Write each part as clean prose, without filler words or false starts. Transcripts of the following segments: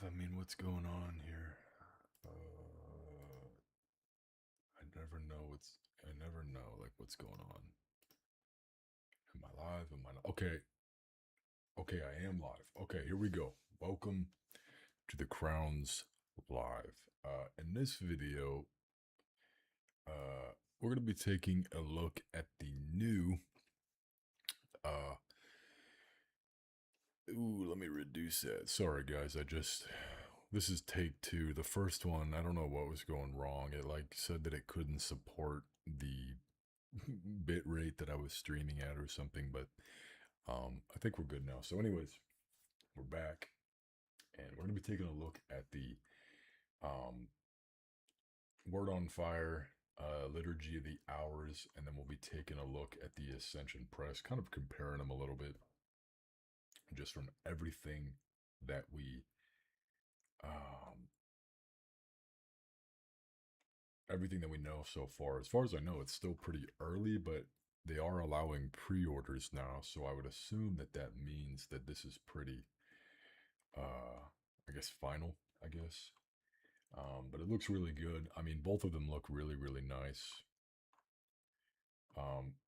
I mean, what's going on here? I never know, like, what's going on. Am I live? Am I not? Okay. Okay, I am live. Okay, here we go. Welcome to the Crowns Live. In this video, we're going to be taking a look at the new, let me reduce that. Sorry, guys, this is take two. The first one, I don't know what was going wrong. It said that it couldn't support the bit rate that I was streaming at or something, but I think we're good now. So anyways, we're back and we're going to be taking a look at the Word on Fire Liturgy of the Hours, and then we'll be taking a look at the Ascension Press, kind of comparing them a little bit just from everything that we know so far. As far as I know, it's still pretty early, but they are allowing pre-orders now, so I would assume that that means that this is pretty, I guess, final, I guess. But it looks really good. I mean, both of them look really, really nice.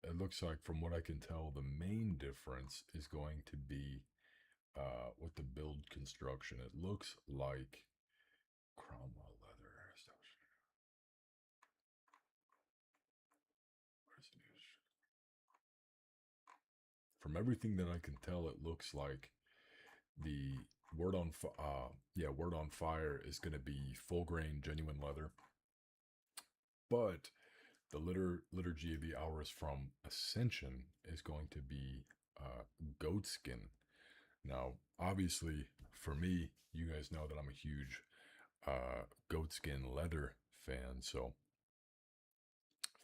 It looks like, from what I can tell, the main difference is going to be with the build construction. It looks like Cromwell leather. From everything that I can tell, it looks like the Word on Fire is going to be full grain, genuine leather, but the Liturgy of the Hours from Ascension is going to be goat skin. Now, obviously, for me, you guys know that I'm a huge goat skin leather fan, so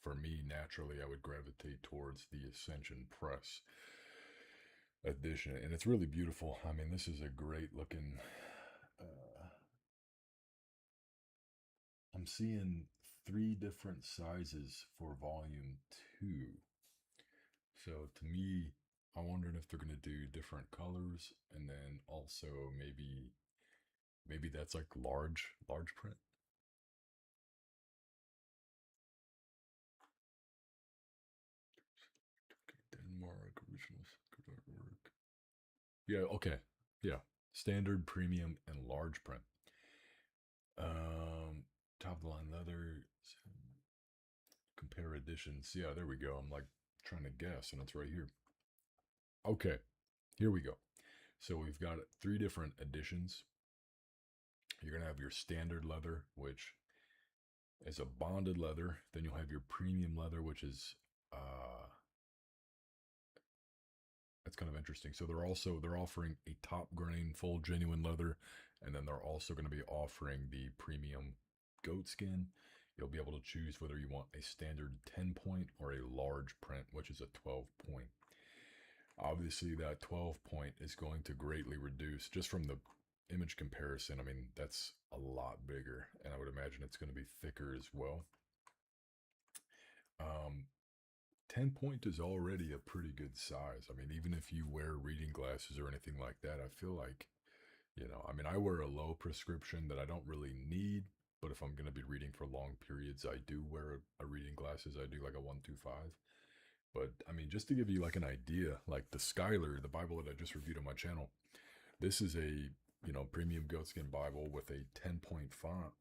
for me, naturally, I would gravitate towards the Ascension Press edition, and it's really beautiful. I mean, this is a great looking. I'm seeing 3 different sizes for volume 2. So to me, I'm wondering if they're going to do different colors, and then also maybe that's like large print. Denmark original artwork. Yeah, okay. Yeah. Standard, premium, and large print. Top of the line leather. Compare editions. Yeah, there we go. I'm like trying to guess, and it's right here. Okay, here we go. So we've got 3 different editions. You're going to have your standard leather, which is a bonded leather. Then you'll have your premium leather, which is that's kind of interesting. So they're offering a top grain full genuine leather, and then they're also going to be offering the premium goat skin. You'll be able to choose whether you want a standard 10-point or a large print, which is a 12-point. Obviously, that 12-point is going to greatly reduce just from the image comparison. I mean, that's a lot bigger, and I would imagine it's going to be thicker as well. 10-point is already a pretty good size. I mean, even if you wear reading glasses or anything like that, I feel like, I mean, I wear a low prescription that I don't really need, but if I'm going to be reading for long periods, I do wear a reading glasses. I do like a 125. But I mean, just to give you like an idea, like the Skylar, the Bible that I just reviewed on my channel, this is a, premium goatskin Bible with a 10-point font.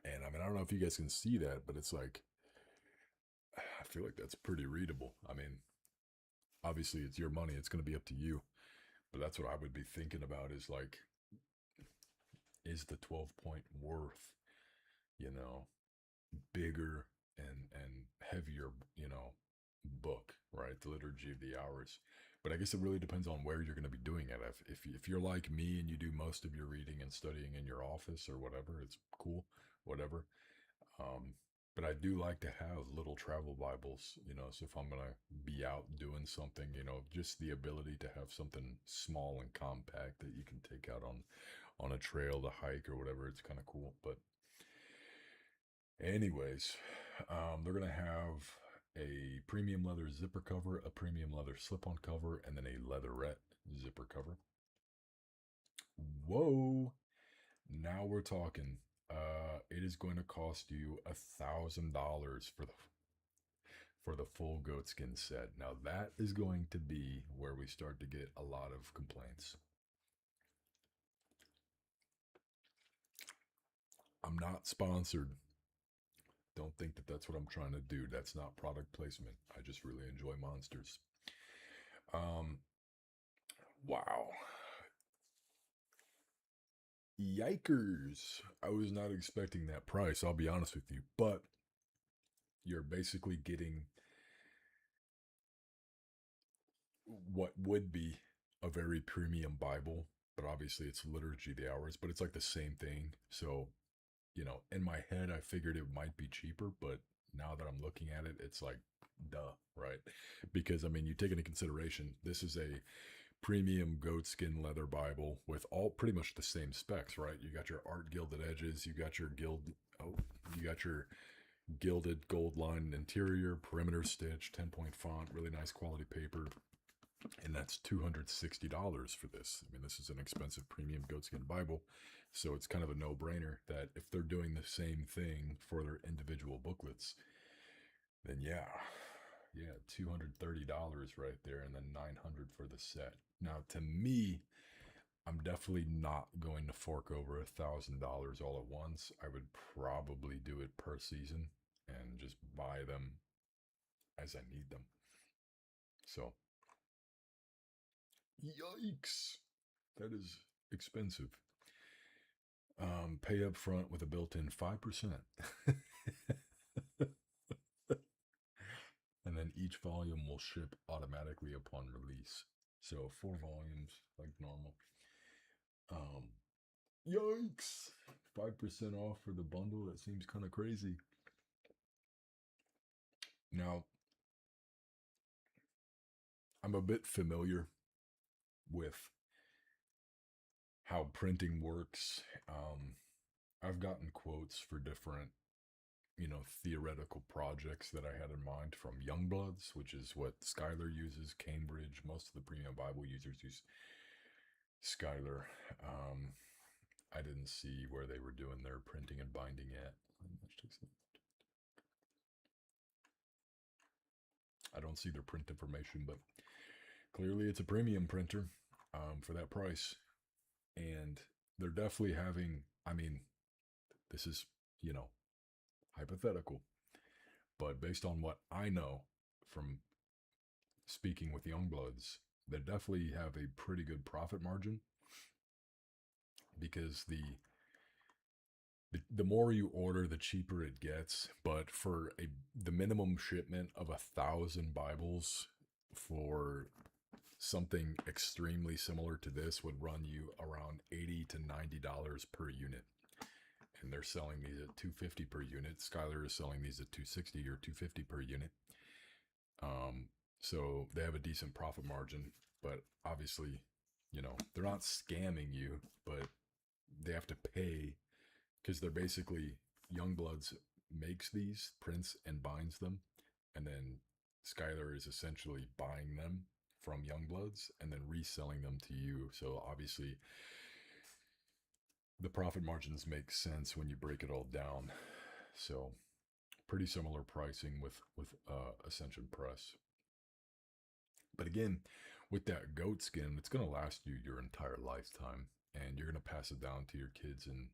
And I mean, I don't know if you guys can see that, but it's like, I feel like that's pretty readable. I mean, obviously it's your money. It's going to be up to you. But that's what I would be thinking about is like, is the 12-point worth, bigger and heavier, book, right? The Liturgy of the Hours. But I guess it really depends on where you're going to be doing it. If you're like me and you do most of your reading and studying in your office or whatever, it's cool, whatever. But I do like to have little travel Bibles, so if I'm going to be out doing something, just the ability to have something small and compact that you can take out on a trail to hike or whatever, it's kind of cool. But anyways, they're going to have a premium leather zipper cover, a premium leather slip-on cover, and then a leatherette zipper cover. Whoa. Now we're talking. It is going to cost you $1,000 for the full goatskin set. Now that is going to be where we start to get a lot of complaints. I'm not sponsored. Don't think that that's what I'm trying to do. That's not product placement. I just really enjoy monsters. Um, wow. Yikers. I was not expecting that price, I'll be honest with you. But you're basically getting what would be a very premium Bible, but obviously it's Liturgy of the Hours, but it's like the same thing. So, in my head, I figured it might be cheaper, but now that I'm looking at it, it's like, duh, right? Because, I mean, you take into consideration, this is a premium goatskin leather Bible with all pretty much the same specs, right? You got your art gilded edges, you got your gilded gold line interior, perimeter stitch, 10-point font, really nice quality paper. And that's $260 for this. I mean, this is an expensive premium goatskin Bible. So it's kind of a no-brainer that if they're doing the same thing for their individual booklets, then yeah, $230 right there, and then $900 for the set. Now, to me, I'm definitely not going to fork over $1,000 all at once. I would probably do it per season and just buy them as I need them. So, yikes, that is expensive. Pay up front with a built-in 5%. And then each volume will ship automatically upon release. So 4 volumes like normal. Yikes! 5% off for the bundle. That seems kind of crazy. Now, I'm a bit familiar with how printing works. I've gotten quotes for different, theoretical projects that I had in mind from Youngbloods, which is what Schuyler uses, Cambridge. Most of the premium Bible users use Schuyler. I didn't see where they were doing their printing and binding yet. I don't see their print information, but clearly it's a premium printer for that price. And they're definitely having, I mean, this is, hypothetical, but based on what I know from speaking with Youngbloods, they definitely have a pretty good profit margin because the more you order, the cheaper it gets. But for the minimum shipment of 1,000 Bibles for something extremely similar to this would run you around $80 to $90 per unit. And they're selling these at $250 per unit. Schuyler is selling these at $260 or $250 per unit. So they have a decent profit margin, but obviously, they're not scamming you, but they have to pay because they're basically Youngbloods makes these, prints and binds them, and then Schuyler is essentially buying them from Youngbloods and then reselling them to you. So obviously the profit margins make sense when you break it all down. So pretty similar pricing with Ascension Press. But again, with that goat skin, it's going to last you your entire lifetime, and you're going to pass it down to your kids, and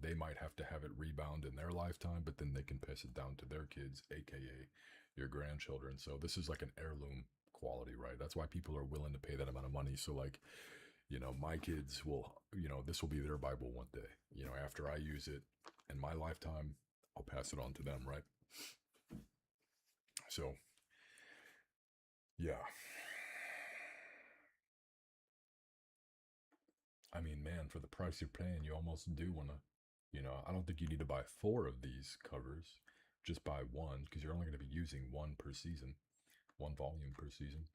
they might have to have it rebound in their lifetime, but then they can pass it down to their kids, aka your grandchildren. So this is like an heirloom quality, right? That's why people are willing to pay that amount of money. So like, my kids will, this will be their Bible one day. After I use it in my lifetime, I'll pass it on to them, right? So, yeah. I mean, man, for the price you're paying, you almost do want to, I don't think you need to buy 4 of these covers. Just buy one because you're only going to be using one per season, one volume per season.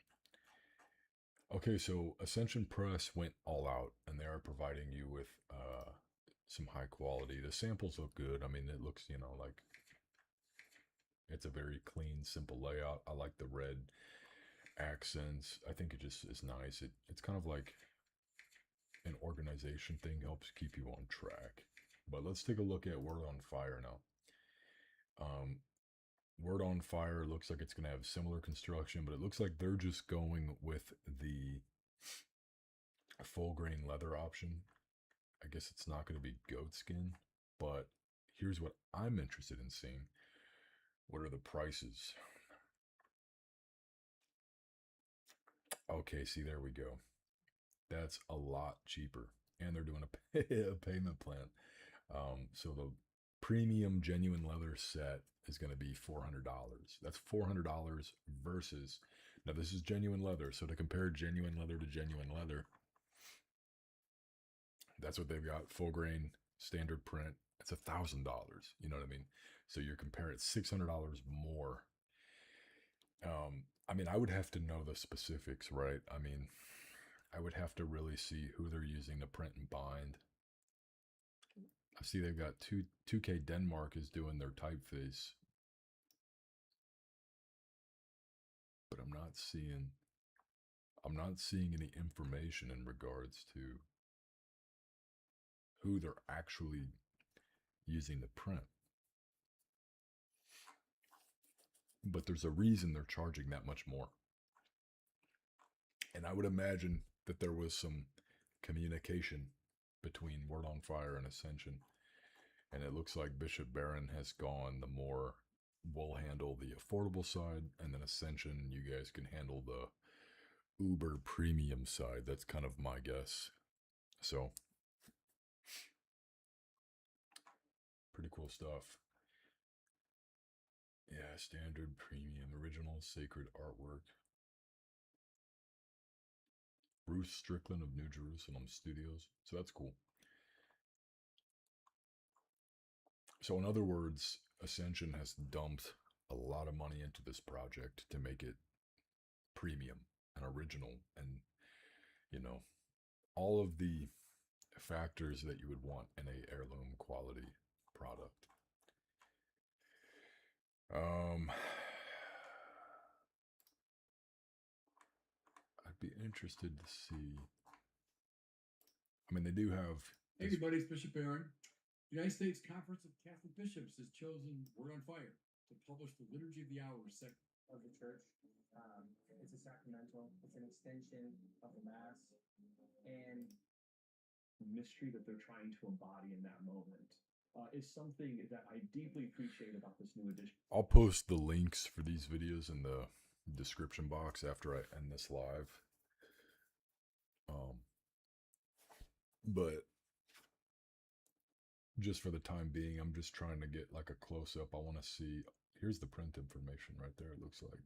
Okay, so Ascension Press went all out, and they are providing you with some high quality. The samples look good. I mean, it looks, like it's a very clean, simple layout. I like the red accents. I think it just is nice. It's kind of like an organization thing helps keep you on track. But let's take a look at Word on Fire now. Word on Fire looks like it's going to have similar construction, but it looks like they're just going with the full grain leather option. I guess it's not going to be goat skin, but here's what I'm interested in seeing. What are the prices? Okay, see, there we go. That's a lot cheaper. And they're doing a payment plan. So the premium genuine leather set is going to be $400. That's $400 versus, now this is genuine leather. So to compare genuine leather to genuine leather, that's what they've got. Full grain, standard print. It's $1,000. You know what I mean? So you're comparing $600 more. I mean, I would have to know the specifics, right? I mean, I would have to really see who they're using to print and bind. I see they've got 2K Denmark is doing their typeface, but I'm not seeing any information in regards to who they're actually using to print. But there's a reason they're charging that much more. And I would imagine that there was some communication between Word on Fire and Ascension. And it looks like Bishop Barron has gone the more, we'll handle the affordable side, and then Ascension, you guys can handle the uber premium side. That's kind of my guess. So, pretty cool stuff. Yeah, standard, premium, original, sacred artwork. Bruce Strickland of New Jerusalem Studios. So that's cool. So in other words, Ascension has dumped a lot of money into this project to make it premium and original and, you know, all of the factors that you would want in a heirloom quality product. I'd be interested to see. I mean, they do have. Hey, everybody, it's Bishop Barron. The United States Conference of Catholic Bishops has chosen Word on Fire to publish the Liturgy of the Hours section of the church. It's a sacramental. It's an extension of the Mass, and the mystery that they're trying to embody in that moment is something that I deeply appreciate about this new edition. I'll post the links for these videos in the description box after I end this live. But just for the time being, I'm just trying to get like a close up. I want to see. Here's the print information right there. It looks like.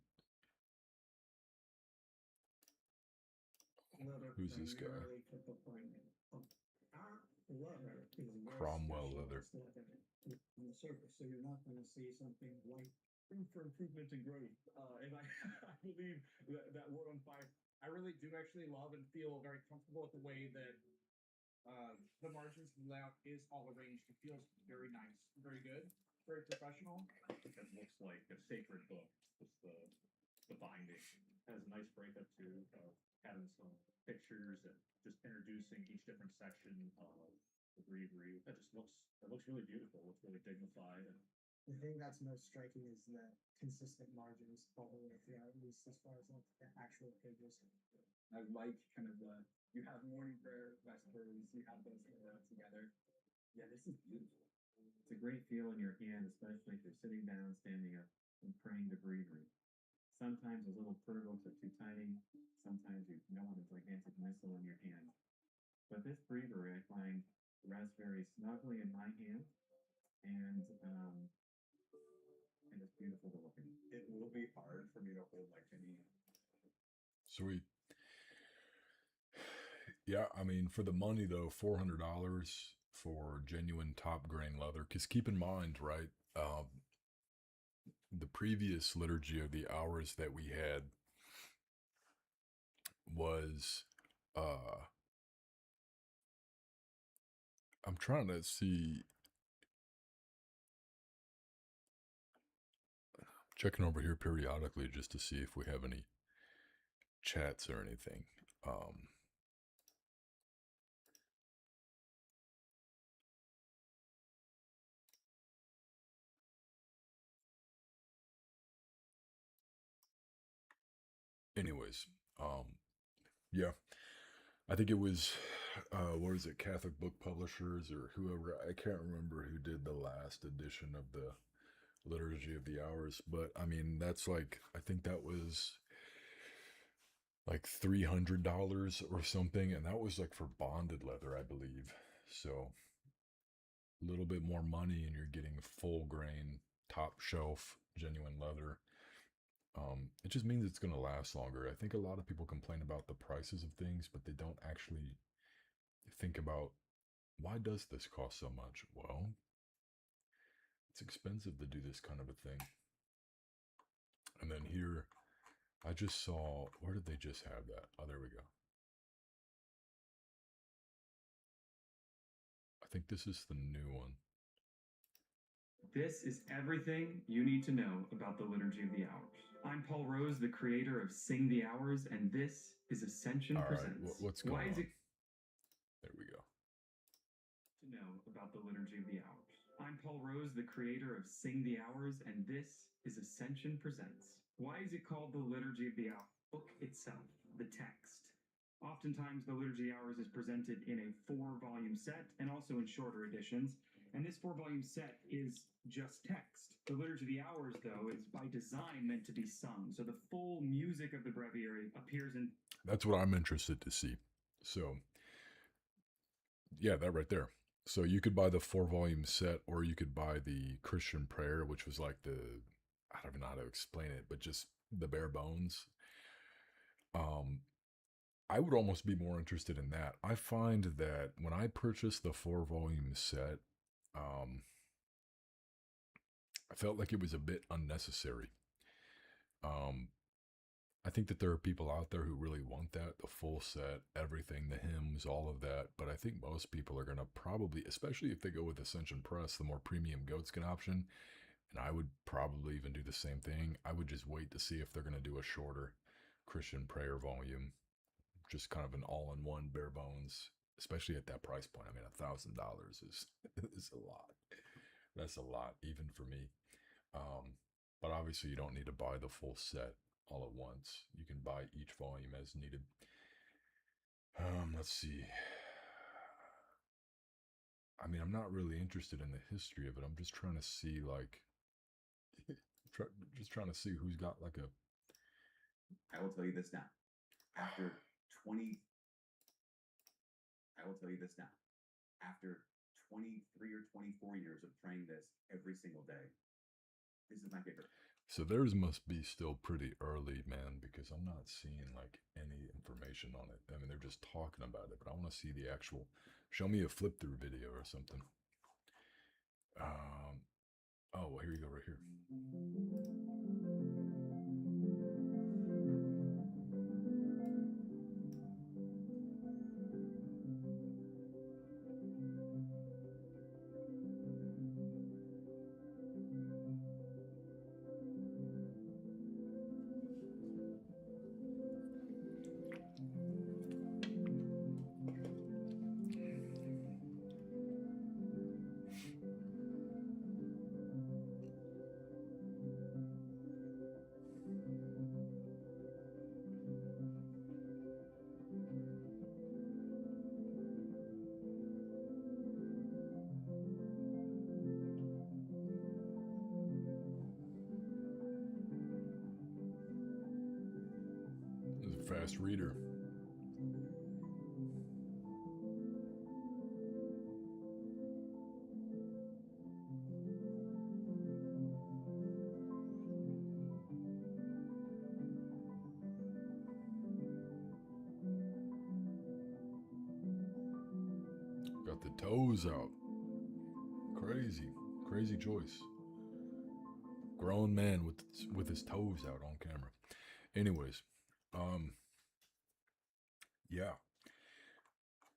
Who's this guy? Cromwell leather. On the surface, so you're not going to see something like room for improvement and growth. And I believe that Word on Fire, I really do actually love and feel very comfortable with the way that the margins and layout is all arranged. It feels very nice, very good, very professional. It looks like a sacred book. Just the binding has a nice breakup too, having some pictures and just introducing each different section of the breviary. It looks really beautiful. It looks really dignified. And the thing that's most striking is the consistent margins all the way throughout, at least as far as like the actual pages. I like kind of you have morning prayer, vespers, you have those together. Yeah, this is beautiful. It's a great feel in your hand, especially if you're sitting down, standing up, and praying the breviary. Sometimes those little prayer books are too tiny. Sometimes you don't want a gigantic missal in your hand. But this breviary, I find, rests very snugly in my hand, and it's beautiful to look at. It will be hard for me to hold my penny. Sweet. Yeah, I mean, for the money though, $400 for genuine top grain leather. Because keep in mind, right, the previous Liturgy of the Hours that we had was, I'm trying to see, checking over here periodically just to see if we have any chats or anything. anyways, yeah, I think it was, what is it, Catholic Book Publishers or whoever, I can't remember who did the last edition of the Liturgy of the Hours, but I mean, that's like, I think that was like $300 or something, and that was like for bonded leather, I believe. So a little bit more money, and you're getting full grain, top shelf, genuine leather. It just means it's going to last longer. I think a lot of people complain about the prices of things, but they don't actually think about why does this cost so much? Well, it's expensive to do this kind of a thing. And then here, I just saw, where did they just have that? Oh, there we go. I think this is the new one. This is everything you need to know about the Liturgy of the Hours. I'm Paul Rose, the creator of Sing the Hours, and this is Ascension All right, Presents. what's going Why is on? it There we go. to know about the Liturgy of the Hours? I'm Paul Rose, the creator of Sing the Hours, and this is Ascension Presents. Why is it called the Liturgy of the Hours? Book itself, the text. Oftentimes, the Liturgy of the Hours is presented in a 4-volume set and also in shorter editions. And this 4-volume set is just text. The Liturgy of the Hours, though, is by design meant to be sung. So the full music of the breviary appears in. That's what I'm interested to see. So, yeah, that right there. So you could buy the 4-volume set, or you could buy the Christian prayer, which was like the, I don't even know how to explain it, but just the bare bones. I would almost be more interested in that. I find that when I purchased the 4-volume set, I felt like it was a bit unnecessary. Um, I think that there are people out there who really want that, the full set, everything, the hymns, all of that. But I think most people are going to probably, especially if they go with Ascension Press, the more premium goatskin option, and I would probably even do the same thing. I would just wait to see if they're going to do a shorter Christian prayer volume, just kind of an all-in-one bare bones, especially at that price point. I mean, $1,000 is a lot. That's a lot, even for me. But obviously, you don't need to buy the full set all at once. You can buy each volume as needed. Let's see. I mean, I'm not really interested in the history of it. I'm just trying to see, like, just trying to see who's got like a. I will tell you this now. After 20, I will tell you this now. After 23 or 24 years of praying this every single day, this is my favorite. So theirs must be still pretty early, man, because I'm not seeing like any information on it. I mean, they're just talking about it, but I want to see the actual. Show me a flip through video or something. Oh, well, here you go, right here. This is a fast reader. Got the toes out. Crazy choice. Grown man with his toes out on camera. Anyways, yeah.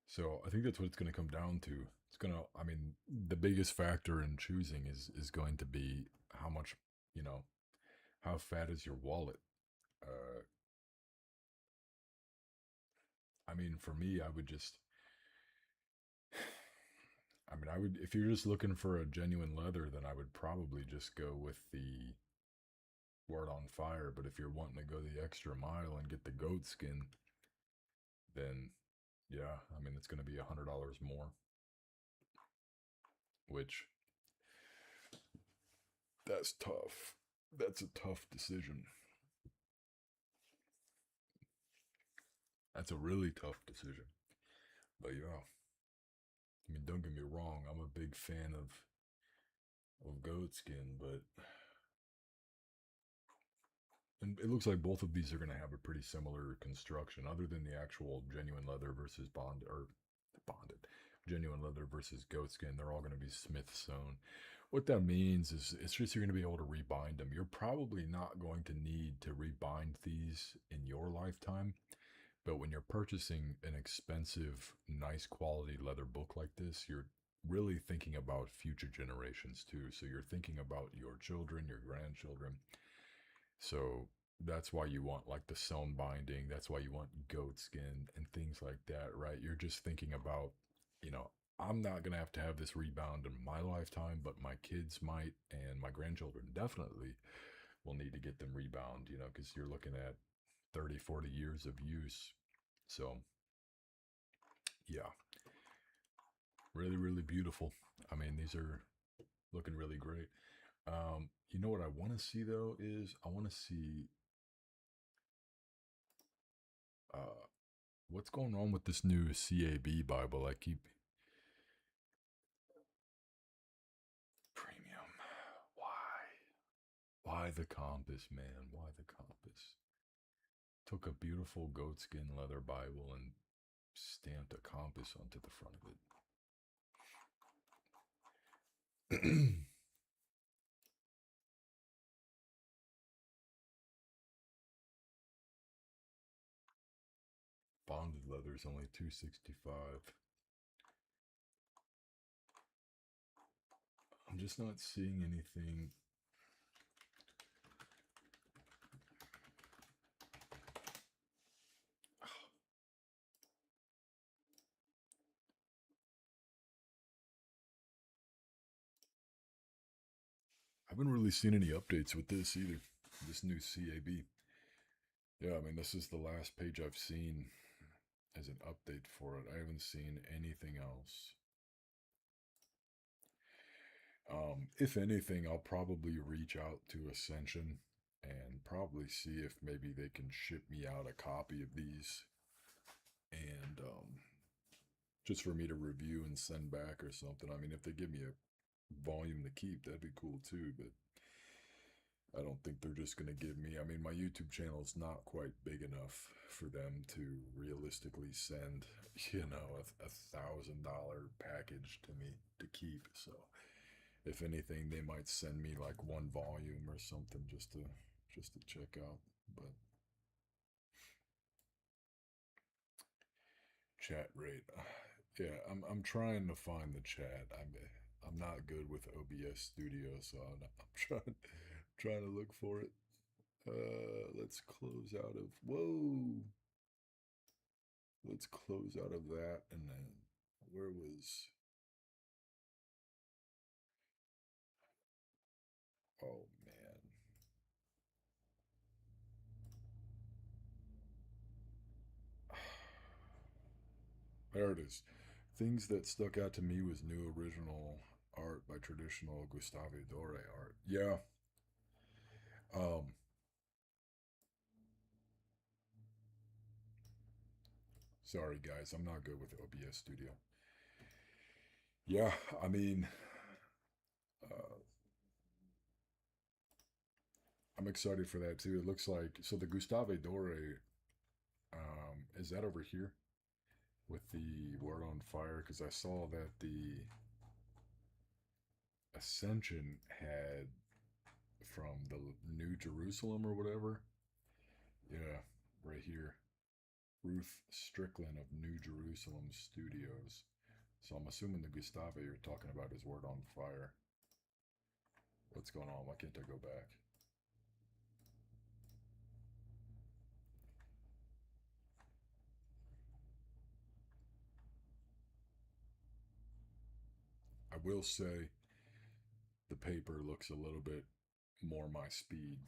So I think that's what it's going to come down to. It's going to, I mean, the biggest factor in choosing is going to be how much, you know, how fat is your wallet. I mean, for me, I would just, I mean, I would, if you're just looking for a genuine leather, then I would probably just go with the Word on Fire. But if you're wanting to go the extra mile and get the goat skin, then yeah, I mean, it's going to be $100 more, which that's tough. That's a tough decision. That's a really tough decision. But yeah, I mean, don't get me wrong. I'm a big fan of goat skin, but and it looks like both of these are going to have a pretty similar construction, other than the actual genuine leather versus bonded, genuine leather versus goat skin. They're all going to be Smith sewn. What that means is it's just you're going to be able to rebind them. You're probably not going to need to rebind these in your lifetime, but when you're purchasing an expensive, nice quality leather book like this, you're really thinking about future generations too. So you're thinking about your children, your grandchildren. So that's why you want like the sewn binding. That's why you want goat skin and things like that, right? You're just thinking about, you know, I'm not going to have this rebound in my lifetime, but my kids might, and my grandchildren definitely will need to get them rebound, you know, because you're looking at 30, 40 years of use. So, yeah, really, really beautiful. I mean, these are looking really great. You know what I want to see though is I want to see uh, what's going on with this new CAB Bible. I keep premium. Why the compass, man? Why the compass? Took a beautiful goatskin leather Bible and stamped a compass onto the front of it. Bonded leather is only $265. I'm just not seeing anything. I haven't really seen any updates with this either. This new CAB. Yeah, I mean, this is the last page I've seen as an update for it. I haven't seen anything else. If anything, I'll probably reach out to Ascension and probably see if maybe they can ship me out a copy of these and just for me to review and send back or something. I mean, if they give me a volume to keep, that'd be cool too, but I don't think they're just going to give me. I mean, my YouTube channel is not quite big enough for them to realistically send, you know, a $1,000 package to me to keep. So, if anything, they might send me like one volume or something just to check out. But chat rate, yeah, I'm trying to find the chat. I'm not good with OBS Studio, so I'm trying to look for it. Let's close out of whoa. Let's close out of that, and then where was? Oh man, there it is. Things that stuck out to me was new original art by traditional Gustave Dore art. Yeah. Um. Sorry guys, I'm not good with OBS Studio. Yeah, I mean, uh, I'm excited for that too. It looks like so the Gustave Dore. Is that over here with the Word on Fire? Because I saw that the Ascension had from the New Jerusalem or whatever. Yeah, right here. Ruth Strickland of New Jerusalem Studios. So I'm assuming the Gustave you're talking about is Word on Fire. What's going on? Why can't I go back? I will say the paper looks a little bit more my speed.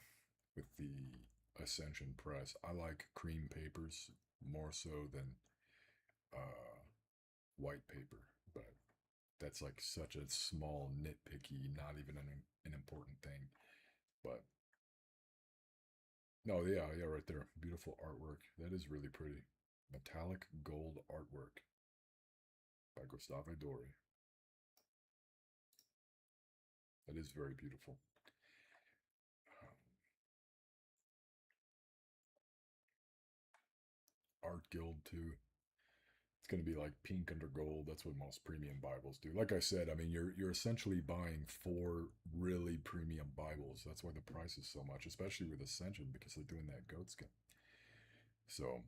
with the Ascension Press. I like cream papers more so than uh, white paper, but that's like such a small nitpicky, not even an important thing. But no, yeah, right there. Beautiful artwork. That is really pretty. Metallic gold artwork by Gustave Doré. That is very beautiful. Art Guild too. It's going to be like pink under gold. That's what most premium Bibles do. Like I said, I mean, you're essentially buying 4 really premium Bibles. That's why the price is so much, especially with Ascension, because they're doing that goatskin. So,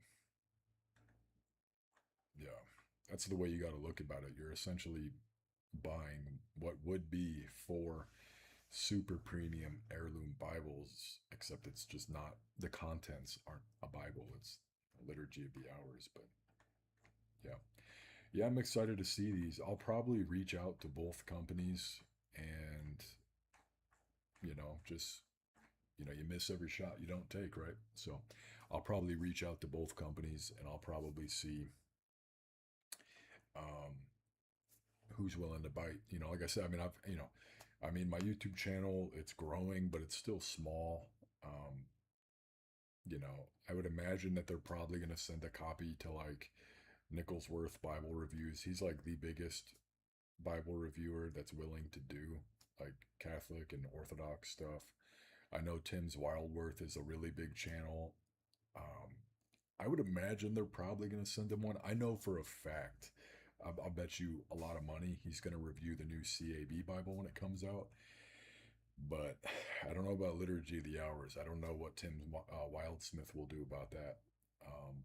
yeah, that's the way you got to look about it. You're essentially buying what would be 4 super premium heirloom Bibles, except it's just not, the contents aren't a Bible. It's a Liturgy of the Hours. But yeah. Yeah, I'm excited to see these. I'll probably reach out to both companies and, just, you miss every shot you don't take, right? So I'll probably reach out to both companies and I'll probably see um, who's willing to bite. Like I said, I mean, my YouTube channel, it's growing, but it's still small. I would imagine that they're probably going to send a copy to like Nicholsworth Bible Reviews. He's like the biggest Bible reviewer that's willing to do like Catholic and Orthodox stuff. I know Tim's Wildworth is a really big channel. Um, I would imagine they're probably going to send him one. I know for a fact, I'll bet you a lot of money, he's going to review the new CAB Bible when it comes out. But I don't know about Liturgy of the Hours. I don't know what Tim Wildsmith will do about that. Um,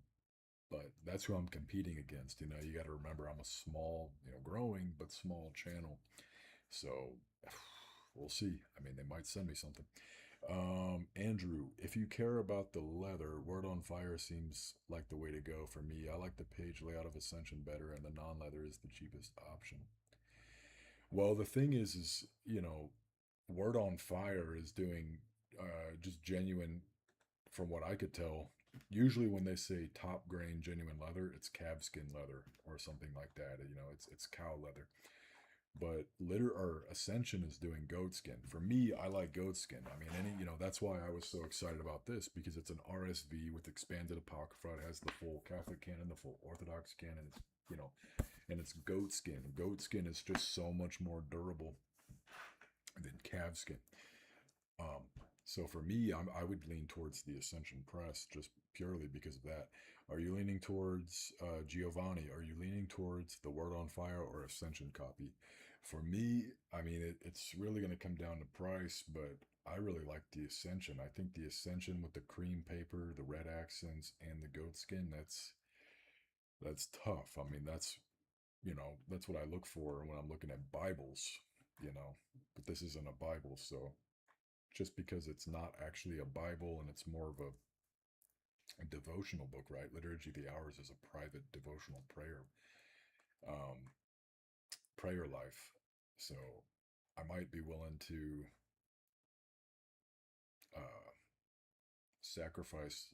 but that's who I'm competing against. You got to remember I'm a small, growing but small channel. So we'll see. I mean, they might send me something. Andrew, if you care about the leather, Word on Fire seems like the way to go for me. I like the page layout of Ascension better, and the non-leather is the cheapest option. Well, the thing is, Word on Fire is doing just genuine, from what I could tell. Usually, when they say top grain genuine leather, it's calfskin leather or something like that. It's cow leather. But Ascension is doing goatskin. For me, I like goatskin. I mean, that's why I was so excited about this, because it's an RSV with expanded apocrypha. It has the full Catholic canon, the full Orthodox canon. And it's goatskin. Goatskin is just so much more durable than calfskin. Um, so for me, I would lean towards the Ascension Press just purely because of that. Are you leaning towards Giovanni? Are you leaning towards the Word on Fire or Ascension copy? For me, I mean, it's really going to come down to price, but I really like the Ascension. I think the Ascension with the cream paper, the red accents, and the goatskin, that's tough. I mean, that's what I look for when I'm looking at Bibles, but this isn't a Bible, so just because it's not actually a Bible and it's more of a devotional book, right? Liturgy of the Hours is a private devotional um, prayer life. So I might be willing to sacrifice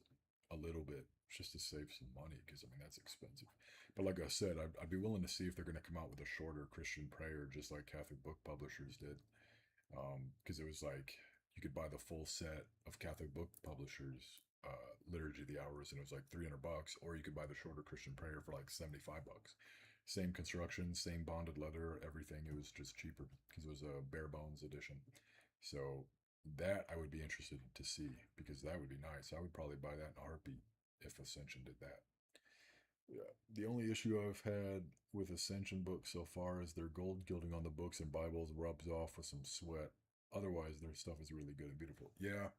a little bit just to save some money, because I mean that's expensive. But like I said, I'd be willing to see if they're going to come out with a shorter Christian prayer, just like Catholic book publishers did. Because it was like you could buy the full set of Catholic book publishers Liturgy of the Hours, and it was like $300, or you could buy the shorter Christian prayer for like $75. Same construction, same bonded leather, everything. It was just cheaper because it was a bare bones edition. So that I would be interested to see, because that would be nice. I would probably buy that in a heartbeat if Ascension did that. Yeah. The only issue I've had with Ascension books so far is their gold gilding on the books and Bibles rubs off with some sweat. Otherwise, their stuff is really good and beautiful. Yeah.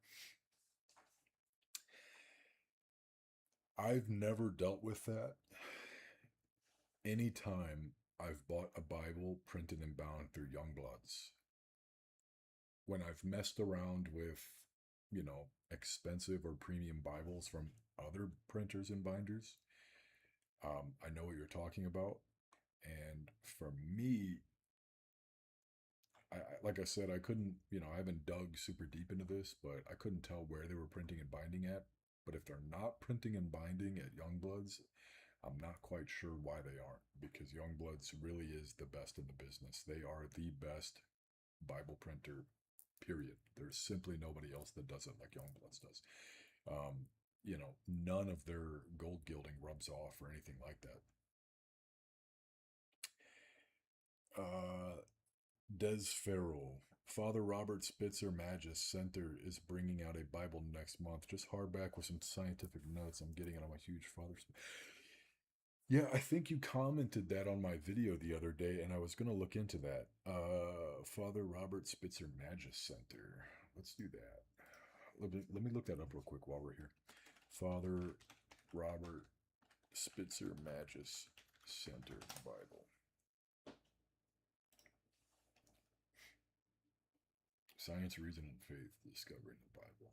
I've never dealt with that. Anytime I've bought a Bible printed and bound through Youngbloods, when I've messed around with, expensive or premium Bibles from other printers and binders, I know what you're talking about. And for me, like I said, I couldn't, I haven't dug super deep into this, but I couldn't tell where they were printing and binding at. But if they're not printing and binding at Youngbloods, I'm not quite sure why they aren't, because Youngbloods really is the best in the business. They are the best Bible printer, period. There's simply nobody else that does it like Youngbloods does. None of their gold gilding rubs off or anything like that. Des Farrell. Father Robert Spitzer Magis Center is bringing out a Bible next month. Just hardback with some scientific notes. I'm getting it on my huge Father. Yeah, I think you commented that on my video the other day, and I was going to look into that. Father Robert Spitzer Magis Center. Let's do that. Let me look that up real quick while we're here. Father Robert Spitzer Magis Center Bible. Science, Reason, and Faith, Discovering the Bible.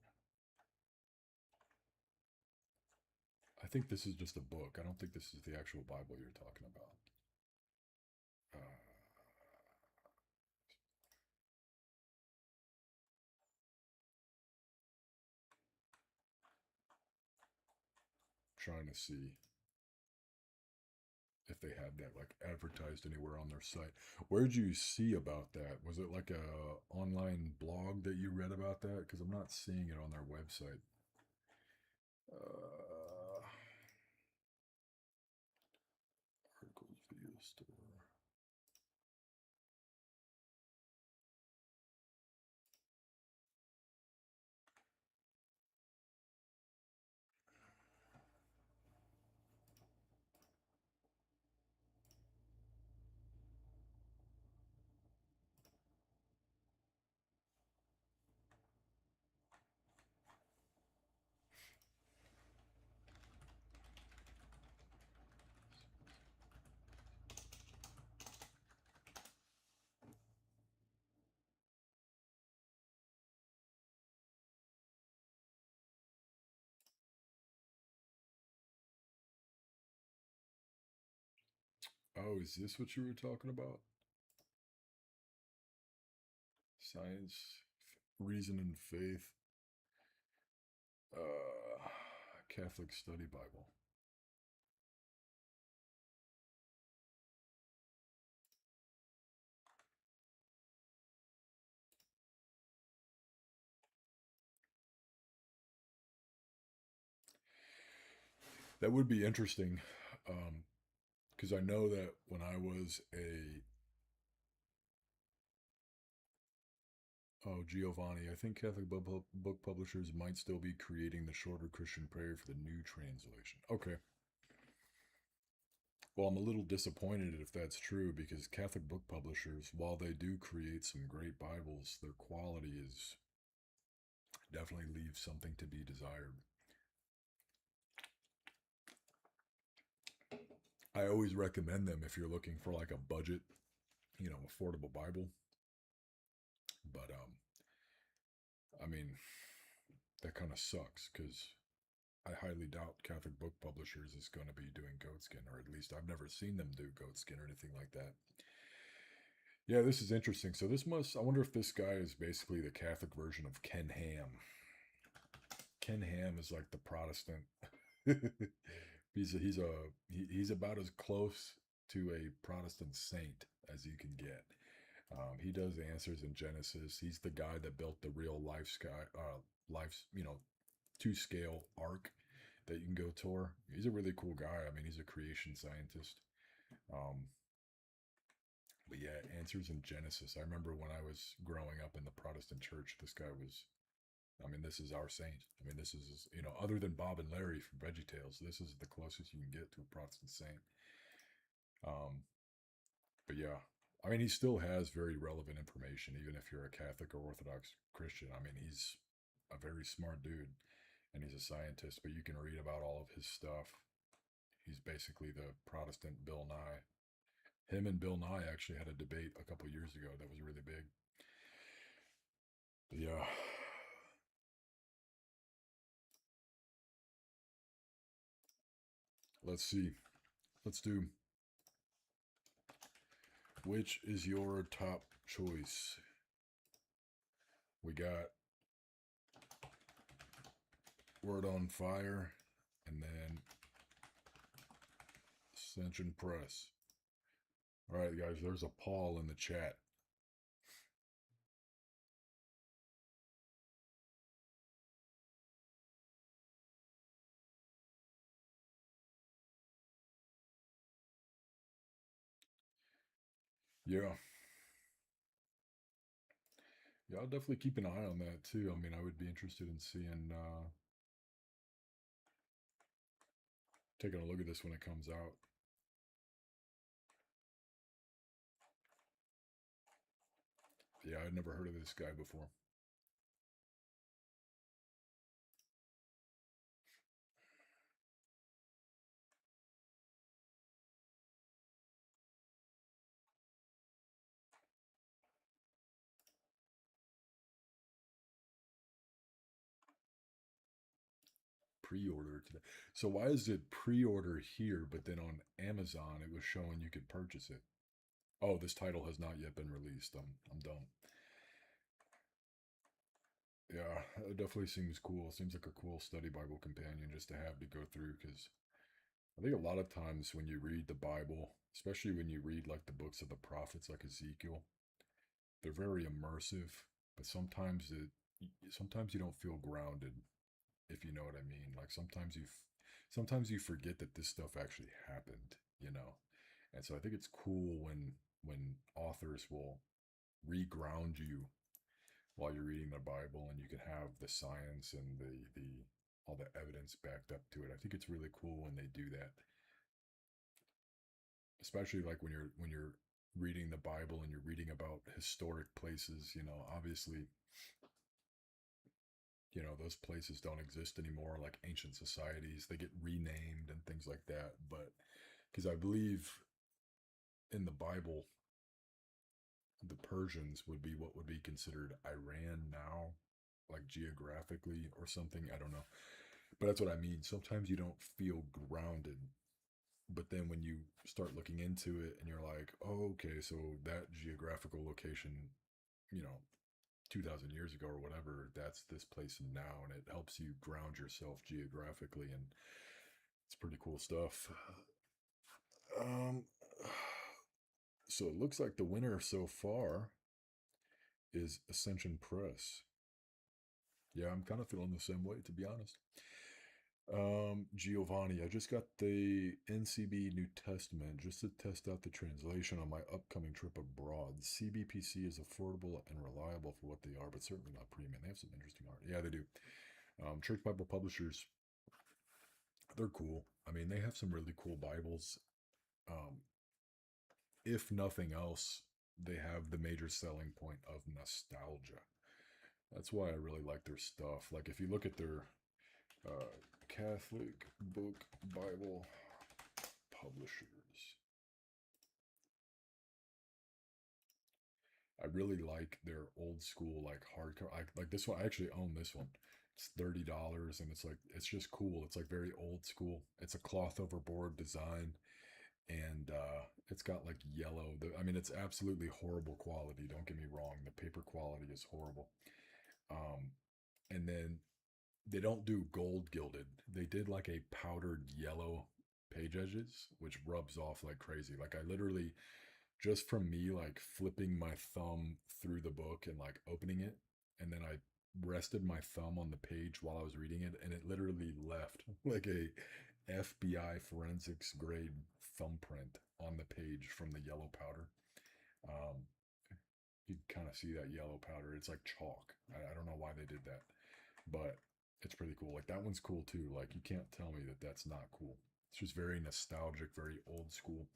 I think this is just a book. I don't think this is the actual Bible you're talking about. Trying to see if they had that like advertised anywhere on their site. Where'd you see about that? Was it like a online blog that you read about that? Because I'm not seeing it on their website. Articles, video store. Oh, is this what you were talking about? Science, Reason, and Faith. Catholic Study Bible. That would be interesting, because I know that when I was Giovanni, I think Catholic book publishers might still be creating the shorter Christian prayer for the new translation. Okay. Well, I'm a little disappointed if that's true, because Catholic book publishers, while they do create some great Bibles, their quality is definitely leaves something to be desired. I always recommend them if you're looking for like a budget, affordable Bible. But I mean, that kind of sucks, because I highly doubt Catholic book publishers is going to be doing goatskin, or at least I've never seen them do goatskin or anything like that. Yeah, this is interesting. So I wonder if this guy is basically the Catholic version of Ken Ham. Ken Ham is like the Protestant. He's about as close to a Protestant saint as you can get. He does answers in Genesis. He's the guy that built the real life's 2-scale ark that you can go tour. He's a really cool guy. I mean, he's a creation scientist. But yeah, answers in Genesis. I remember when I was growing up in the Protestant church, this guy was, this is our saint. This is, other than Bob and Larry from VeggieTales, this is the closest you can get to a Protestant saint. But yeah, he still has very relevant information, even if you're a Catholic or Orthodox Christian. He's a very smart dude, and he's a scientist, but you can read about all of his stuff. He's basically the Protestant Bill Nye. Him and Bill Nye actually had a debate a couple years ago that was really big. But yeah. Let's see. Let's do. Which is your top choice? We got Word on Fire, and then Ascension Press. All right, guys, there's a Paul in the chat. Yeah. Yeah, I'll definitely keep an eye on that too. I mean, I would be interested in seeing, taking a look at this when it comes out. Yeah, I'd never heard of this guy before. Pre-order today. So why is it pre-order here, but then on Amazon it was showing you could purchase it? Oh, this title has not yet been released. I'm dumb. Yeah, it definitely seems cool. Seems like a cool study Bible companion just to have to go through, because I think a lot of times when you read the Bible, especially when you read like the books of the prophets like Ezekiel, they're very immersive, but sometimes you don't feel grounded, if you know what I mean. Like sometimes you forget that this stuff actually happened, you know. And so I think it's cool when authors will reground you while you're reading the Bible, and you can have the science and the all the evidence backed up to it. I think it's really cool when they do that, especially like when you're reading the Bible and you're reading about historic places. You know, obviously, you know, those places don't exist anymore, like ancient societies. They get renamed and things like that. But because I believe in the Bible, the Persians would be what would be considered Iran now, like geographically or something. I don't know. But that's what I mean. Sometimes you don't feel grounded. But then when you start looking into it and you're like, oh, okay, so that geographical location, you know, 2000 years ago or whatever, that's this place now. And it helps you ground yourself geographically. And it's pretty cool stuff. Um, so it looks like the winner so far is Ascension Press. Yeah, I'm kind of feeling the same way, to be honest. Giovanni, I just got the NCB New Testament just to test out the translation on my upcoming trip abroad. CBPC is affordable and reliable for what they are, but certainly not premium. They have some interesting art. Yeah, they do. Church Bible Publishers, they're cool. I mean, they have some really cool Bibles. If nothing else, they have the major selling point of nostalgia. That's why I really like their stuff. Like, if you look at their Catholic Book Bible Publishers, I really like their old school, like hardcover. Like this one. I actually own this one. It's $30, and it's just cool. It's like very old school. It's a cloth over board design, and it's got like yellow. I mean, it's absolutely horrible quality. Don't get me wrong. The paper quality is horrible. And then they don't do gold gilded. They did like a powdered yellow page edges, which rubs off like crazy. Like I literally, just from me like flipping my thumb through the book and like opening it, and then I rested my thumb on the page while I was reading it, and it literally left like a FBI forensics grade thumbprint on the page from the yellow powder. Um, you can kind of see that yellow powder. It's like chalk. I don't know why they did that, but it's pretty cool. Like that one's cool too. Like you can't tell me that that's not cool. It's just very nostalgic, very old school,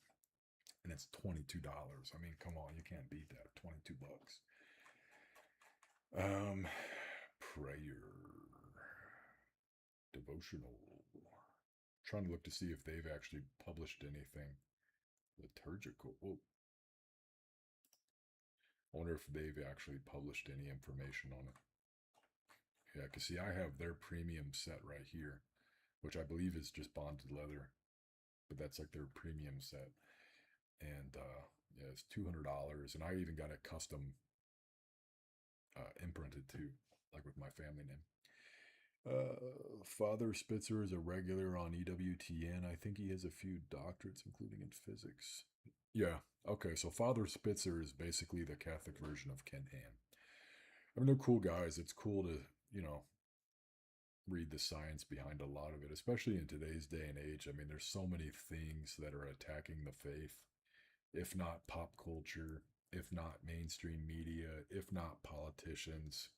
and it's $22. I mean, come on, you can't beat that. $22. Prayer devotional. Trying to look to see if they've actually published anything liturgical. Oh, I wonder if they've actually published any information on it. Yeah, because see, I have their premium set right here, which I believe is just bonded leather, but that's like their premium set. And yeah, it's $200, and I even got a custom imprinted too, like with my family name. Father Spitzer is a regular on EWTN. I think he has a few doctorates, including in physics. Yeah, okay, so Father Spitzer is basically the Catholic version of Ken Ham. I mean, they're cool guys. It's cool to, you know, read the science behind a lot of it, especially in today's day and age. I mean, there's so many things that are attacking the faith, if not pop culture, if not mainstream media, if not politicians,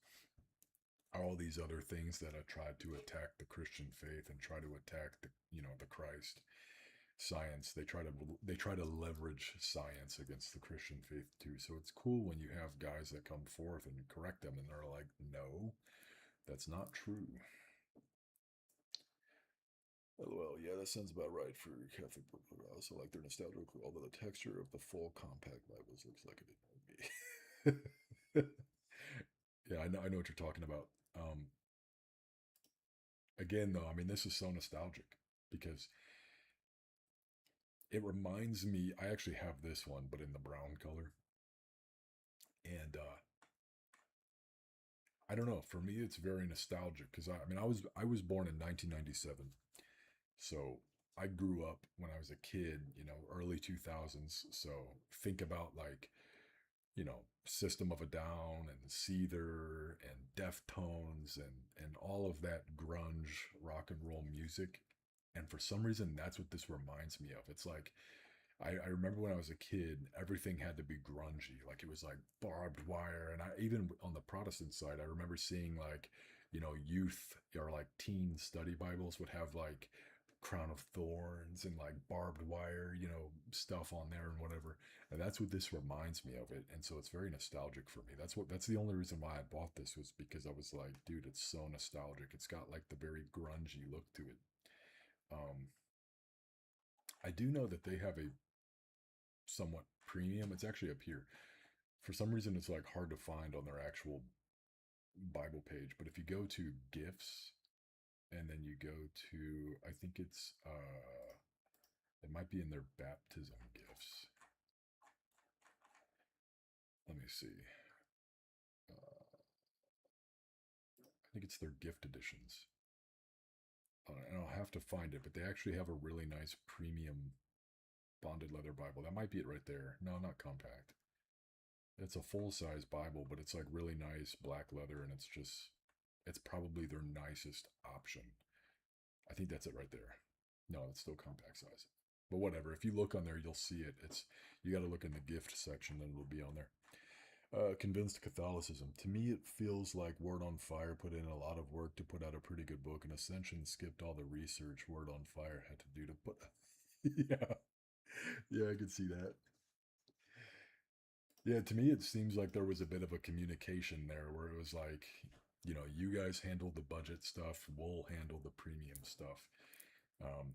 all these other things that have tried to attack the Christian faith and try to attack the, you know, the Christ science. They try to leverage science against the Christian faith too. So it's cool when you have guys that come forth and correct them and they're like, no, that's not true. LOL, yeah, that sounds about right for Catholic book. I also like their nostalgic, although the texture of the full compact Bibles looks like it did me. Yeah, I know what you're talking about. Again, though, I mean, this is so nostalgic because it reminds me. I actually have this one, but in the brown color, and I don't know. For me, it's very nostalgic because I mean, I was born in 1997, so I grew up when I was a kid, you know, early 2000s. So think about like, you know, System of a Down and Seether and Deftones and all of that grunge rock and roll music. And for some reason, that's what this reminds me of. It's like I remember when I was a kid, everything had to be grungy. Like it was like barbed wire. And I even on the Protestant side, I remember seeing like, you know, youth or like teen study Bibles would have like crown of thorns and like barbed wire, you know, stuff on there and whatever. And that's what this reminds me of it. And so it's very nostalgic for me. That's the only reason why I bought this was because I was like, dude, it's so nostalgic. It's got like the very grungy look to it. I do know that they have a somewhat premium. It's actually up here. For some reason, it's like hard to find on their actual Bible page. But if you go to gifts and then you go to, I think it might be in their baptism gifts. Let me see. I think it's their gift editions. And I'll have to find it, but they actually have a really nice premium bonded leather Bible. That might be it right there. No, not compact. It's a full size Bible, but it's like really nice black leather, and it's probably their nicest option. I think that's it right there. No, it's still compact size. But whatever. If you look on there, you'll see it. You got to look in the gift section, and it'll be on there. Convinced Catholicism. To me, it feels like Word on Fire put in a lot of work to put out a pretty good book, and Ascension skipped all the research Word on Fire had to do to put. Yeah, yeah, I could see that. Yeah, to me, it seems like there was a bit of a communication there where it was like, you know, you guys handle the budget stuff, we'll handle the premium stuff. Um,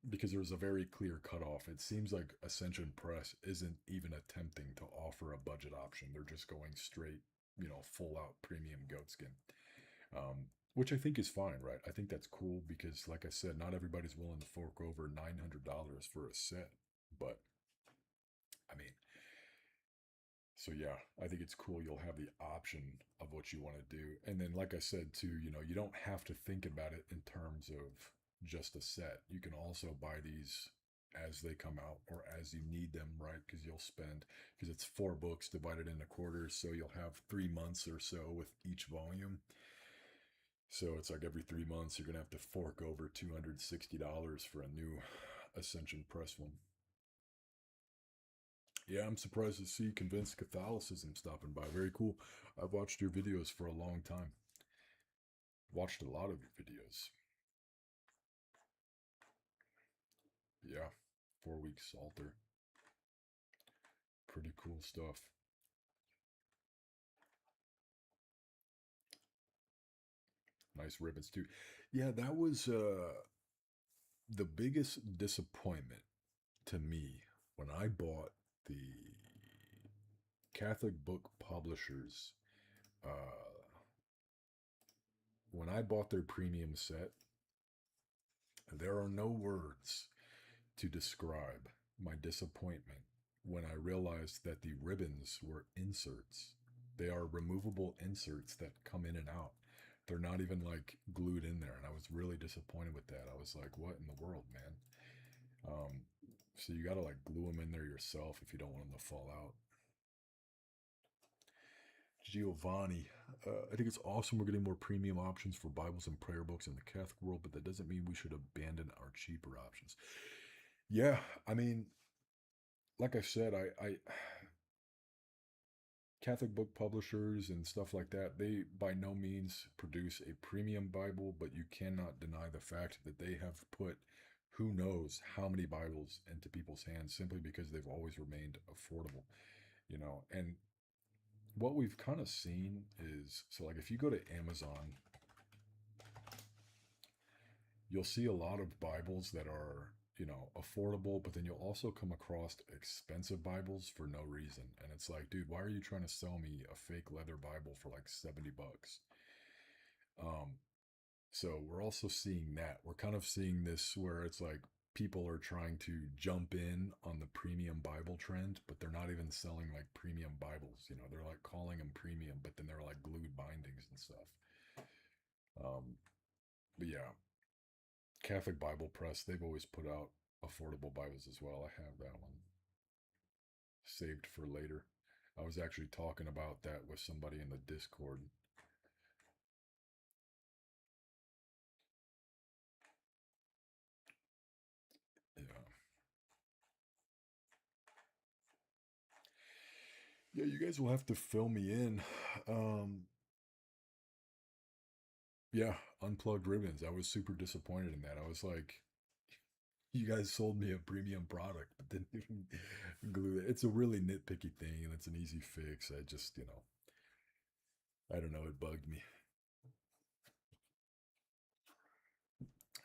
because there's a very clear cutoff. It seems like Ascension Press isn't even attempting to offer a budget option. They're just going straight, you know, full out premium goatskin, which I think is fine, right? I think that's cool because, like I said, not everybody's willing to fork over $900 for a set. But, I mean, so yeah, I think it's cool. You'll have the option of what you want to do. And then, like I said, too, you know, you don't have to think about it in terms of just a set. You can also buy these as they come out or as you need them, right? Because it's 4 books divided into quarters. So you'll have 3 months or so with each volume. So it's like every 3 months, you're going to have to fork over $260 for a new Ascension Press one. Yeah, I'm surprised to see Convinced Catholicism stopping by. Very cool. I've watched your videos for a long time. Watched a lot of your videos. Yeah, 4 weeks Psalter. Pretty cool stuff. Nice ribbons too. Yeah, that was the biggest disappointment to me when I bought the Catholic Book Publishers. When I bought their premium set, there are no words to describe my disappointment when I realized that the ribbons were inserts They are removable inserts that come in and out. They're not even like glued in there. And I was really disappointed with that. I was like, what in the world, man? So you got to like glue them in there yourself if you don't want them to fall out. Giovanni, I think it's awesome we're getting more premium options for Bibles and prayer books in the Catholic world, but that doesn't mean we should abandon our cheaper options. Yeah, I mean, like I said, I Catholic book publishers and stuff like that, they by no means produce a premium Bible, but you cannot deny the fact that they have put who knows how many Bibles into people's hands simply because they've always remained affordable, you know. And what we've kind of seen is, so like if you go to Amazon, you'll see a lot of Bibles that are, you know, affordable, but then you'll also come across expensive Bibles for no reason. And it's like, dude, why are you trying to sell me a fake leather Bible for like $70? So we're also seeing that. We're kind of seeing this where it's like people are trying to jump in on the premium Bible trend, but they're not even selling like premium Bibles. You know, they're like calling them premium, but then they're like glued bindings and stuff. But yeah, Catholic Bible Press, they've always put out affordable Bibles as well. I have that one saved for later. I was actually talking about that with somebody in the Discord. Yeah, you guys will have to fill me in. Yeah, unplugged ribbons. I was super disappointed in that. I was like, you guys sold me a premium product, but didn't even glue it. It's a really nitpicky thing, and it's an easy fix. I just, you know, I don't know, it bugged me.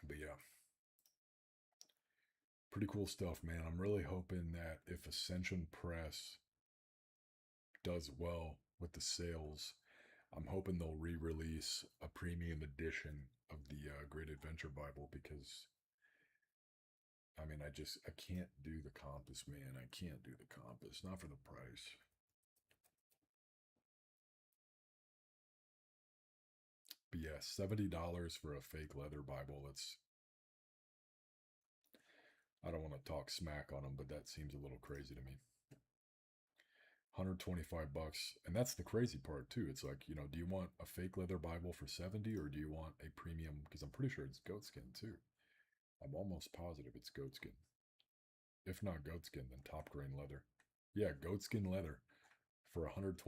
But yeah, pretty cool stuff, man. I'm really hoping that if Ascension Press does well with the sales, I'm hoping they'll re-release a premium edition of the Great Adventure Bible, because I mean, I can't do the compass, man. I can't do the compass, not for the price. But yeah, $70 for a fake leather Bible. I don't want to talk smack on them, but that seems a little crazy to me. $125, and that's the crazy part too. It's like, you know, do you want a fake leather Bible for 70, or do you want a premium? Because I'm pretty sure it's goatskin too. I'm almost positive it's goatskin. If not goatskin, then top grain leather. Yeah, goatskin leather for $125,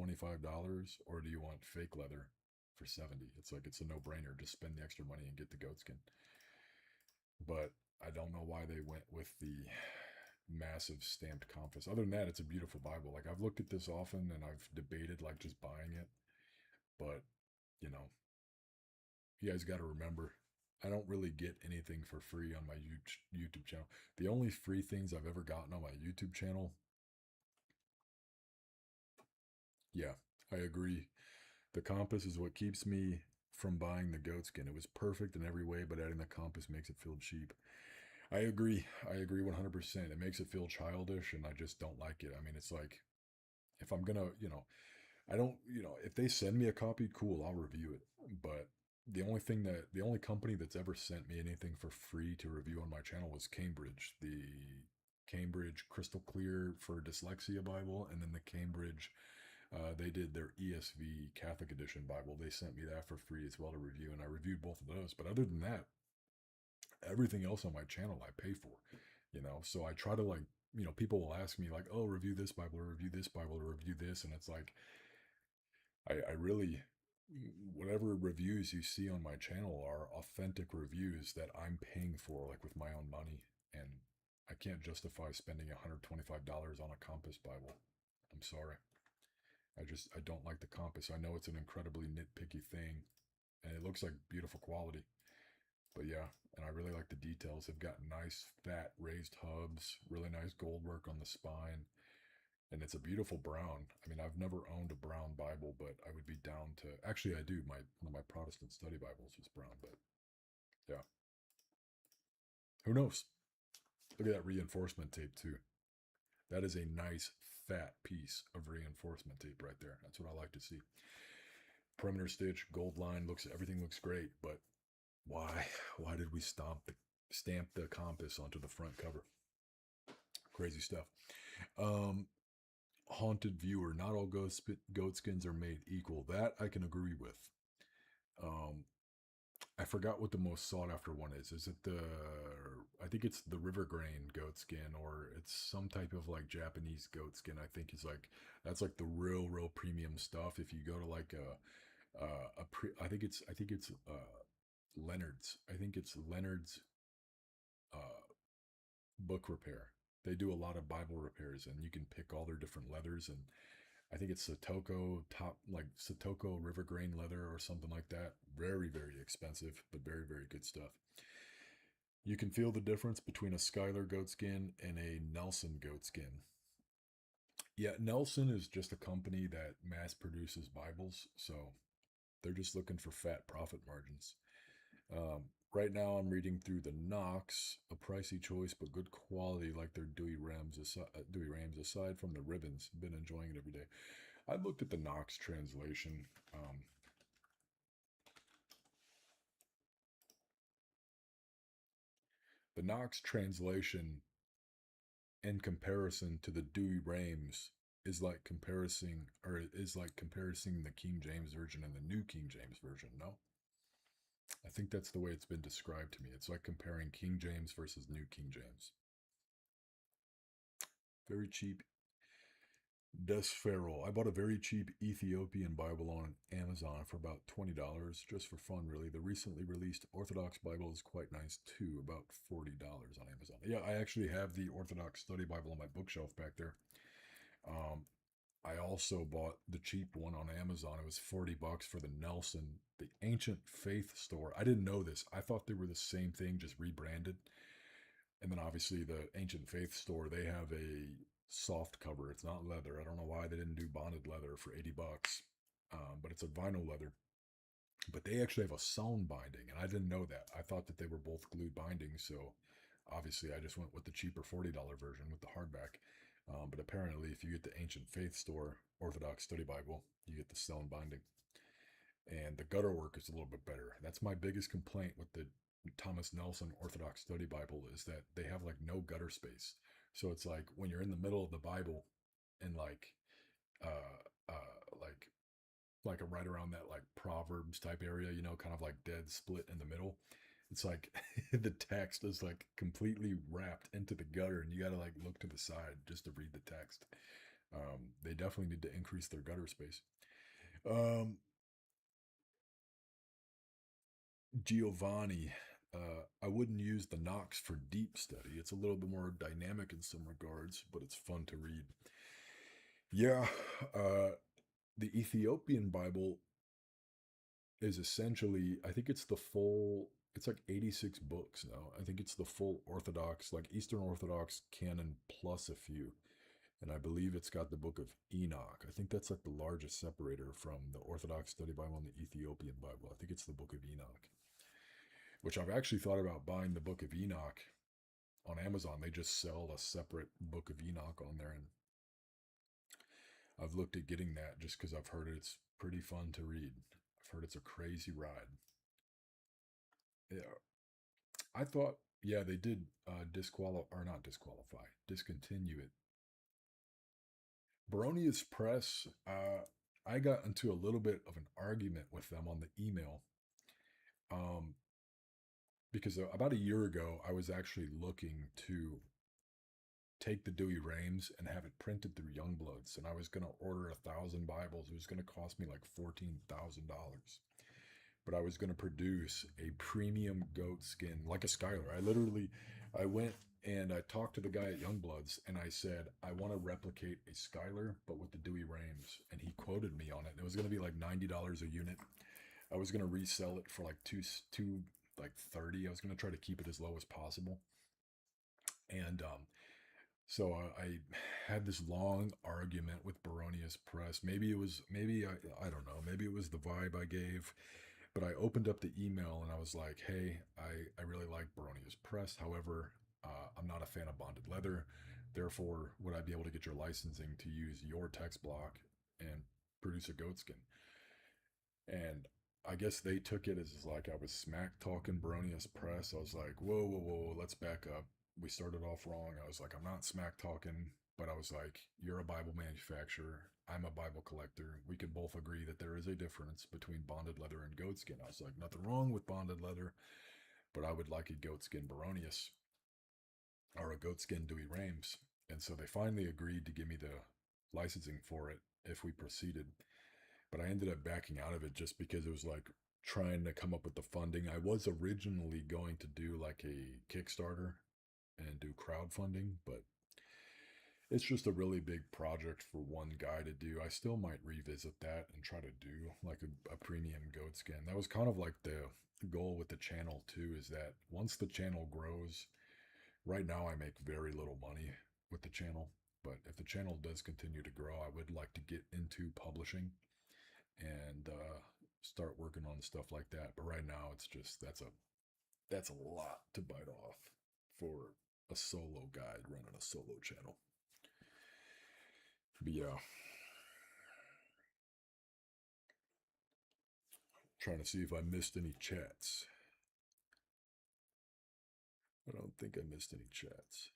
or do you want fake leather for 70? It's like, it's a no-brainer. Just spend the extra money and get the goatskin. But I don't know why they went with the massive stamped compass. Other than that, it's a beautiful Bible. Like, I've looked at this often and I've debated like just buying it, but you know, you guys got to remember, I don't really get anything for free on my YouTube channel. The only free things I've ever gotten on my YouTube channel, yeah, I agree. The compass is what keeps me from buying the goatskin. It was perfect in every way, but adding the compass makes it feel cheap. I agree. I agree 100%. It makes it feel childish, and I just don't like it. I mean, it's like, if I'm gonna, you know, I don't, you know, if they send me a copy, cool, I'll review it. But the only company that's ever sent me anything for free to review on my channel was Cambridge. The Cambridge Crystal Clear for Dyslexia Bible, and then the Cambridge, they did their ESV Catholic Edition Bible. They sent me that for free as well to review, and I reviewed both of those. But other than that, everything else on my channel I pay for, you know. So I try to, like, you know, people will ask me like, oh, review this Bible, or review this Bible, or review this, and it's like, I really, whatever reviews you see on my channel are authentic reviews that I'm paying for, like with my own money, and I can't justify spending $125 on a compass Bible. I'm sorry. I don't like the compass. I know it's an incredibly nitpicky thing, and it looks like beautiful quality. But yeah, and I really like the details. They've got nice, fat, raised hubs, really nice gold work on the spine, and it's a beautiful brown. I mean, I've never owned a brown Bible, but I would be down to... Actually, I do. One of my Protestant study Bibles was brown, but yeah. Who knows? Look at that reinforcement tape, too. That is a nice fat piece of reinforcement tape right there. That's what I like to see. Perimeter stitch, gold line, everything looks great, but why did we stamp the compass onto the front cover? Crazy stuff. Haunted viewer, not all goat skins are made equal. That I can agree with. I forgot what the most sought after one is. Is it I think it's the river grain goat skin, or it's some type of like Japanese goat skin. I think that's like the real premium stuff. If you go to like I think it's Leonard's. I think it's Leonard's book repair. They do a lot of Bible repairs, and you can pick all their different leathers. And I think it's Satoko river grain leather or something like that. Very, very expensive, but very, very good stuff. You can feel the difference between a Skylar goat skin and a Nelson goat skin. Yeah, Nelson is just a company that mass produces Bibles, so they're just looking for fat profit margins. Right now, I'm reading through the Knox, a pricey choice but good quality, like their Dewey Rams. Aside from the ribbons, been enjoying it every day. I looked at the Knox translation. The Knox translation, in comparison to the Dewey Rams, is like comparing the King James version and the New King James version. No. I think that's the way it's been described to me. It's like comparing King James versus New King James. Very cheap. Desferal. I bought a very cheap Ethiopian Bible on Amazon for about $20, just for fun, really. The recently released Orthodox Bible is quite nice, too, about $40 on Amazon. Yeah, I actually have the Orthodox Study Bible on my bookshelf back there. I also bought the cheap one on Amazon. It was $40 for the Nelson, the Ancient Faith store. I didn't know this. I thought they were the same thing, just rebranded. And then obviously the Ancient Faith store, they have a soft cover. It's not leather. I don't know why they didn't do bonded leather for $80, but it's a vinyl leather. But they actually have a sewn binding, and I didn't know that. I thought that they were both glued bindings, so obviously I just went with the cheaper $40 version with the hardback. But apparently, if you get the Ancient Faith store Orthodox Study Bible, you get the sewn binding. And the gutter work is a little bit better. That's my biggest complaint with the Thomas Nelson Orthodox Study Bible, is that they have like no gutter space. So it's like when you're in the middle of the Bible and like right around that like Proverbs type area, kind of like dead split in the middle. It's like the text is like completely wrapped into the gutter, and you got to like look to the side just to read the text. They definitely need to increase their gutter space. Giovanni, I wouldn't use the Knox for deep study. It's a little bit more dynamic in some regards, but it's fun to read. Yeah, the Ethiopian Bible is essentially, I think it's it's like 86 books now. I think it's the full Orthodox, like Eastern Orthodox canon plus a few. And I believe it's got the Book of Enoch. I think that's like the largest separator from the Orthodox Study Bible and the Ethiopian Bible. I think it's the Book of Enoch, which I've actually thought about buying the Book of Enoch on Amazon. They just sell a separate Book of Enoch on there, and I've looked at getting that just because I've heard it's pretty fun to read. I've heard it's a crazy ride. Yeah, I thought, yeah, they did discontinue it. Baronius Press, I got into a little bit of an argument with them on the email. Because about a year ago, I was actually looking to take the Dewey Rams and have it printed through Youngbloods, and I was going to order 1,000 Bibles. It was going to cost me like $14,000. But I was going to produce a premium goat skin, like a Skylar. I went and I talked to the guy at Youngbloods, and I said, I want to replicate a Skylar, but with the Dewey Rams. And he quoted me on it. It was going to be like $90 a unit. I was going to resell it for like like 30. I was going to try to keep it as low as possible. And so I had this long argument with Baronius Press. I don't know, maybe it was the vibe I gave, but I opened up the email and I was like, hey, I really like Baronius Press. However, I'm not a fan of bonded leather. Therefore, would I be able to get your licensing to use your text block and produce a goatskin? And I guess they took it as like I was smack talking Baronius Press. I was like, whoa, whoa, whoa, let's back up. We started off wrong. I was like, I'm not smack talking, but I was like, you're a Bible manufacturer. I'm a Bible collector. We can both agree that there is a difference between bonded leather and goatskin. I was like, nothing wrong with bonded leather, but I would like a goatskin Baronius or a goatskin Dewey Rames. And so they finally agreed to give me the licensing for it if we proceeded. But I ended up backing out of it just because it was like trying to come up with the funding. I was originally going to do like a Kickstarter and do crowdfunding, but it's just a really big project for one guy to do. I still might revisit that and try to do like a premium goatskin. That was kind of like the goal with the channel too, is that once the channel grows, right now I make very little money with the channel, but if the channel does continue to grow, I would like to get into publishing and start working on stuff like that. But right now it's just that's a lot to bite off for a solo guide running a solo channel. But yeah, trying to see if I missed any chats. I don't think I missed any chats.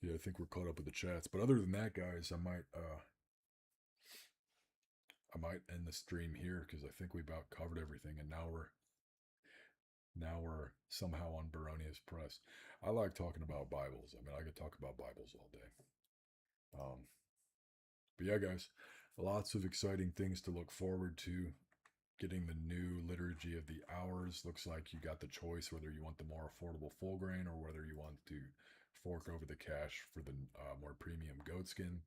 Yeah, I think we're caught up with the chats. But other than that, guys, I might end the stream here because I think we about covered everything, and now we're somehow on Baronius Press. I like talking about Bibles. I mean, I could talk about Bibles all day. But yeah, guys, lots of exciting things to look forward to. Getting the new Liturgy of the Hours. Looks like you got the choice whether you want the more affordable full grain or whether you want to fork over the cash for the more premium goatskin.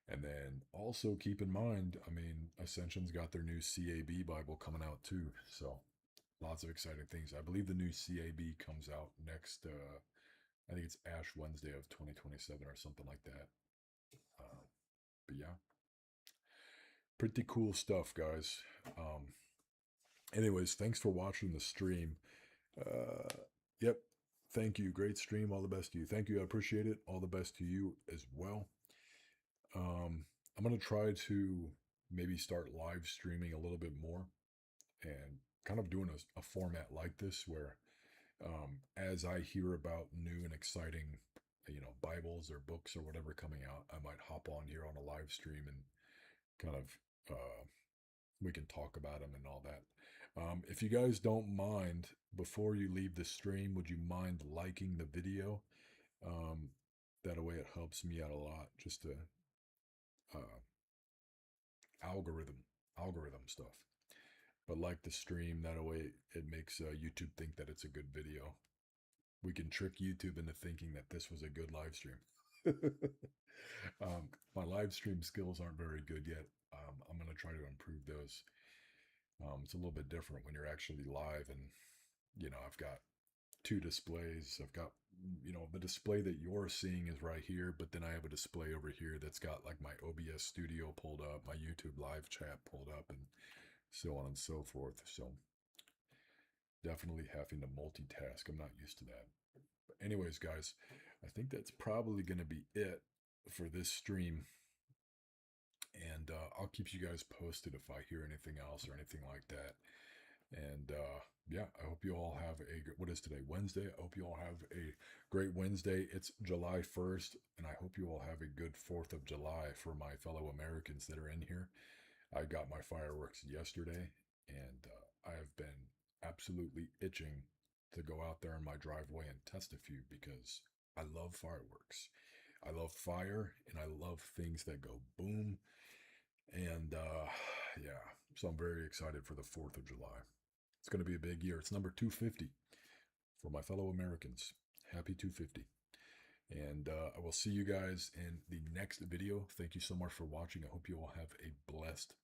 And then also keep in mind, I mean, Ascension's got their new CAB Bible coming out too. So lots of exciting things. I believe the new CAB comes out next, I think it's Ash Wednesday of 2027 or something like that. But yeah, pretty cool stuff, guys. Anyways, thanks for watching the stream. Yep. Thank you. Great stream. All the best to you. Thank you. I appreciate it. All the best to you as well. I'm going to try to maybe start live streaming a little bit more and kind of doing a format like this where as I hear about new and exciting, Bibles or books or whatever coming out, I might hop on here on a live stream and kind of we can talk about them and all that. If you guys don't mind, before you leave the stream, would you mind liking the video? That way it helps me out a lot just to algorithm stuff. But like the stream, that way it makes YouTube think that it's a good video. We can trick YouTube into thinking that this was a good live stream. My live stream skills aren't very good yet. I'm going to try to improve those. It's a little bit different when you're actually live and, I've got two displays. I've got, the display that you're seeing is right here, but then I have a display over here that's got like my OBS studio pulled up, my YouTube live chat pulled up, and so on and so forth. So definitely having to multitask. I'm not used to that. But anyways, guys, I think that's probably going to be it for this stream. And I'll keep you guys posted if I hear anything else or anything like that. And yeah, I hope you all have what is today? Wednesday. I hope you all have a great Wednesday. It's July 1st, and I hope you all have a good 4th of July for my fellow Americans that are in here. I got my fireworks yesterday, and I have been absolutely itching to go out there in my driveway and test a few because I love fireworks. I love fire, and I love things that go boom. And yeah, so I'm very excited for the 4th of July. It's going to be a big year. It's number 250 for my fellow Americans. Happy 250. And I will see you guys in the next video. Thank you so much for watching. I hope you all have a blessed